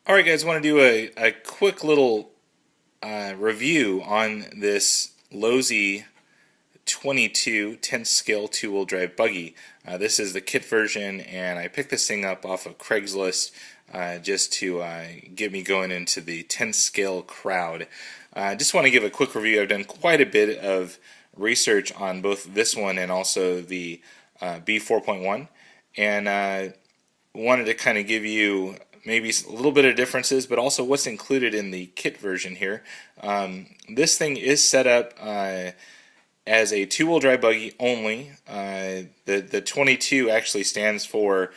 Alright guys, I want to do a quick little review on this Losi 22 10th scale two-wheel drive buggy. This is the kit version, and I picked this thing up off of Craigslist just to get me going into the 10th scale crowd. I just want to give a quick review. I've done quite a bit of research on both this one and also the B4.1, and wanted to kind of give you maybe a little bit of differences, but also what's included in the kit version here. This thing is set up as a two-wheel drive buggy only. The 22 actually stands for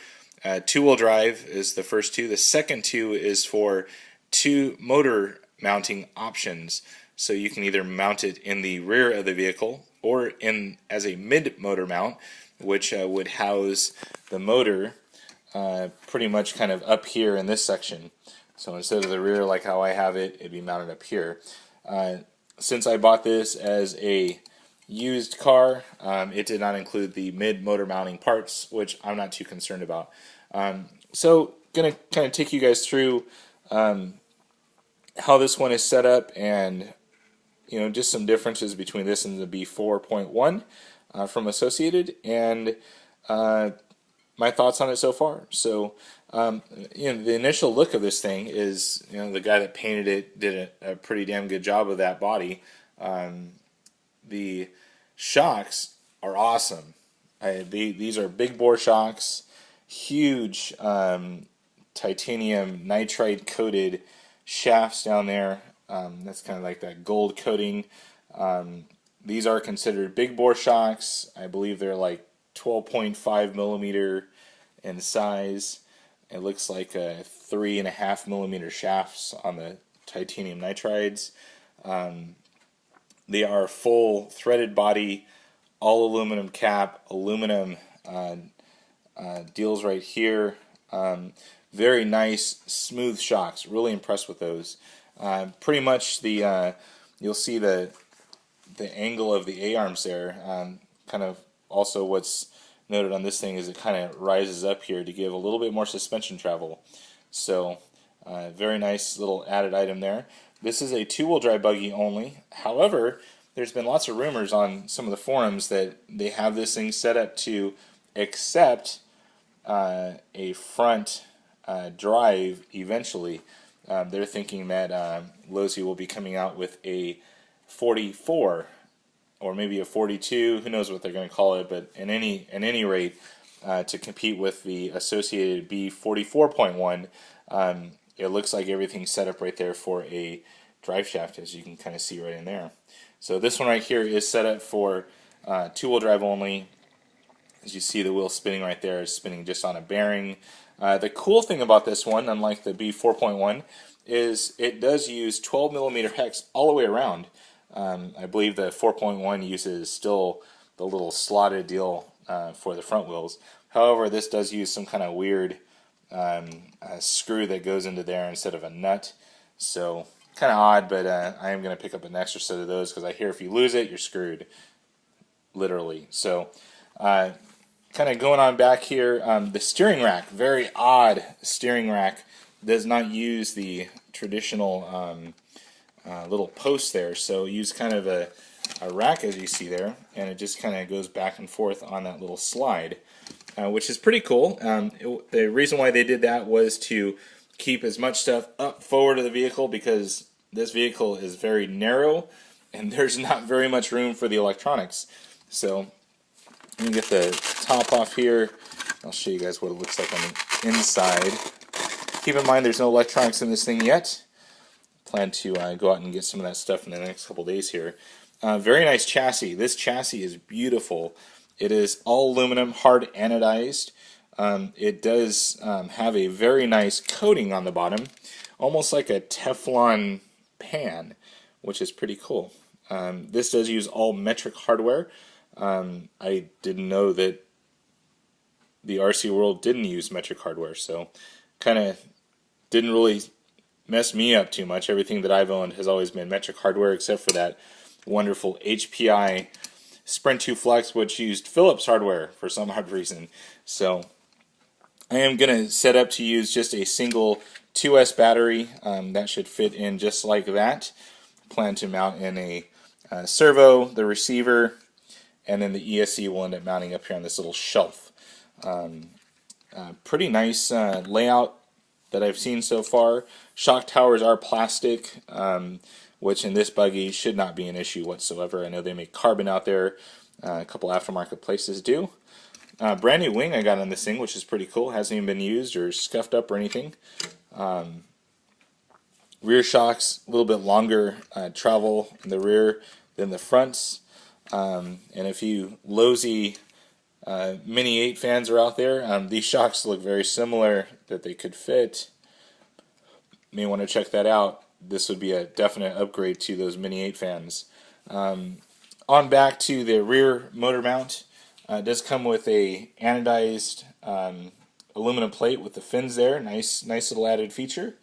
two-wheel drive is the first two. The second two is for two motor mounting options. So you can either mount it in the rear of the vehicle or in as a mid-motor mount, which would house the motor pretty much kind of up here in this section. So instead of the rear like how I have it, it'd be mounted up here. Since I bought this as a used car, it did not include the mid-motor mounting parts, which I'm not too concerned about. So gonna kind of take you guys through how this one is set up, and just some differences between this and the B4.1 from Associated, and my thoughts on it so far. So, the initial look of this thing is, the guy that painted it did a pretty damn good job of that body. The shocks are awesome. These are big bore shocks, huge titanium nitride coated shafts down there. That's kind of like that gold coating. These are considered big bore shocks. I believe they're like 12.5 millimeter in size. It looks like a 3.5 millimeter shafts on the titanium nitrides. They are full threaded body, all aluminum cap, aluminum deals right here. Very nice, smooth shocks. Really impressed with those. Pretty much you'll see the angle of the A-arms there. Kind of also what's noted on this thing is it kind of rises up here to give a little bit more suspension travel. So very nice little added item there. This is a two-wheel drive buggy only. However, there's been lots of rumors on some of the forums that they have this thing set up to accept a front drive eventually. They're thinking that Losi will be coming out with a 44 or maybe a 42, who knows what they're going to call it, but in any rate, to compete with the Associated B44.1, it looks like everything's set up right there for a drive shaft, as you can kind of see right in there. So this one right here is set up for two-wheel drive only. As you see, the wheel spinning right there is spinning just on a bearing. The cool thing about this one, unlike the B4.1, is it does use 12 millimeter hex all the way around. I believe the 4.1 uses still the little slotted deal for the front wheels. However, this does use some kind of weird screw that goes into there instead of a nut. So kind of odd, but I am going to pick up an extra set of those because I hear if you lose it, you're screwed, literally. So kind of going on back here, the steering rack, very odd steering rack, does not use the traditional little post there, so use kind of a rack as you see there, and it just kind of goes back and forth on that little slide, which is pretty cool. The reason why they did that was to keep as much stuff up forward of the vehicle, because this vehicle is very narrow and there's not very much room for the electronics. So let me get the top off here. I'll show you guys what it looks like on the inside. Keep in mind there's no electronics in this thing yet. Plan to go out and get some of that stuff in the next couple days here. Very nice chassis. This chassis is beautiful. It is all aluminum, hard anodized. It does have a very nice coating on the bottom, almost like a Teflon pan, which is pretty cool. This does use all metric hardware. I didn't know that the RC world didn't use metric hardware, so kind of didn't really mess me up too much. Everything that I've owned has always been metric hardware, except for that wonderful HPI Sprint 2 Flex, which used Philips hardware for some odd reason. So I am going to set up to use just a single 2S battery. That should fit in just like that. Plan to mount in a servo, the receiver, and then the ESC will end up mounting up here on this little shelf. Pretty nice layout that I've seen so far. Shock towers are plastic, which in this buggy should not be an issue whatsoever. I know they make carbon out there. A couple aftermarket places do. Brand new wing I got on this thing, which is pretty cool. Hasn't even been used or scuffed up or anything. Rear shocks, a little bit longer travel in the rear than the fronts. And if you Lowe's Mini 8 fans are out there, these shocks look very similar that they could fit. May want to check that out. This would be a definite upgrade to those Mini 8 fans. On back to the rear motor mount. It does come with a anodized aluminum plate with the fins there. Nice little added feature.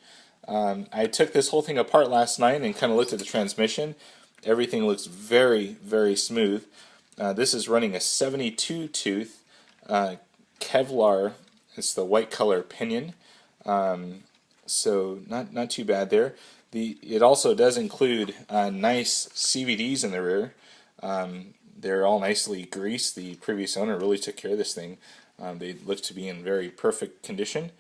I took this whole thing apart last night and kind of looked at the transmission. Everything looks very smooth. This is running a 72 tooth Kevlar. It's the white color pinion. So not too bad there. It also does include nice CVDs in the rear. They're all nicely greased. The previous owner really took care of this thing. They look to be in very perfect condition.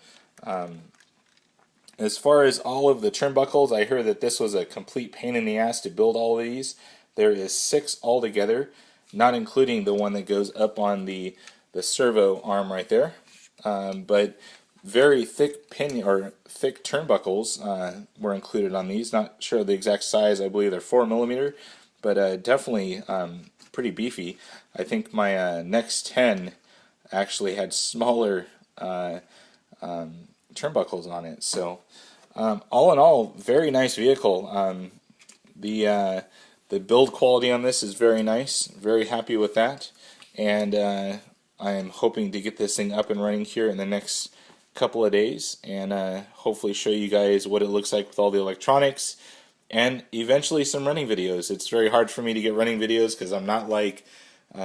As far as all of the turnbuckles, I heard that this was a complete pain in the ass to build all of these. There is 6 altogether, not including the one that goes up on the servo arm right there. But very thick thick turnbuckles were included on these. Not sure the exact size. I believe they're 4mm, but definitely pretty beefy. I think my next 10 actually had smaller turnbuckles on it. So all in all, very nice vehicle. The build quality on this is very nice. Very happy with that, and I am hoping to get this thing up and running here in the next couple of days, and hopefully show you guys what it looks like with all the electronics, and eventually some running videos. It's very hard for me to get running videos because I'm not like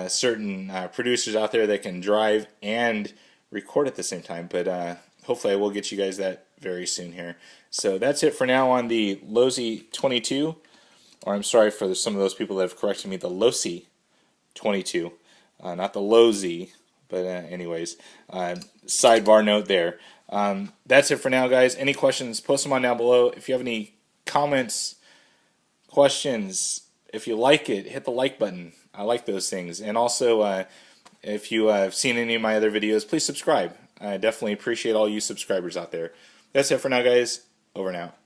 certain producers out there that can drive and record at the same time, but hopefully I will get you guys that very soon here. So that's it for now on the Lowe's 22, or I'm sorry for some of those people that have corrected me, the Lowe's 22, not the Lowe's, but anyways, sidebar note there. That's it for now, guys. Any questions, post them on down below. If you have any comments, questions, if you like it, hit the like button. I like those things. And also, if you have seen any of my other videos, please subscribe. I definitely appreciate all you subscribers out there. That's it for now, guys. Over and out.